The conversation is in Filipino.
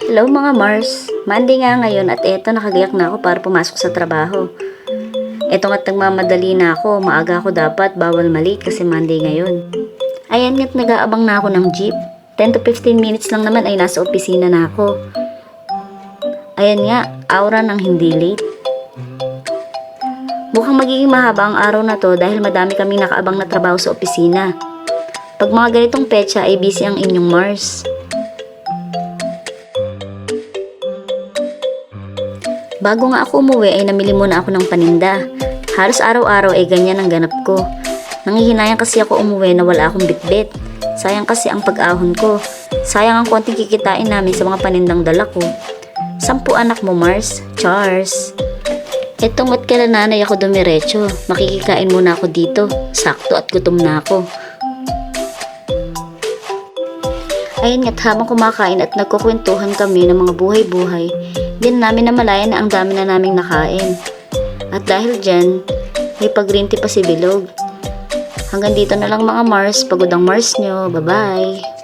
Hello mga Mars, Monday nga ngayon at eto nakagayak na ako para pumasok sa trabaho. Eto nga't nagmamadali na ako, maaga ako dapat, bawal malate kasi Monday ngayon. Ayan nga't nag-aabang na ako ng jeep, 10 to 15 minutes lang naman ay nasa opisina na ako. Ayan nga, aura ng hindi late. Mukhang magiging mahaba ang araw na to dahil madami kaming nakaabang na trabaho sa opisina. Pag mga ganitong petsa ay busy ang inyong Mars. Bago nga ako umuwi ay namili muna ako ng paninda. Halos araw-araw ay ganyan ang ganap ko. Nangihinayang kasi ako umuwi na wala akong bitbit. Sayang kasi ang pag-ahon ko. Sayang ang konting kikitain namin sa mga panindang dala ko. 10 anak mo Mars, Charles. Etong at kailan nanay ako dumiretso. Makikikain muna ako dito. Sakto at gutom na ako. Ayun nga't habang kumakain at nagkukwentuhan kami ng mga buhay-buhay, din namin namalayan na ang dami na naming nakain. At dahil dyan, may pag-green tea pa si Bilog. Hanggang dito na lang mga Mars. Pagod ang Mars nyo. Bye-bye.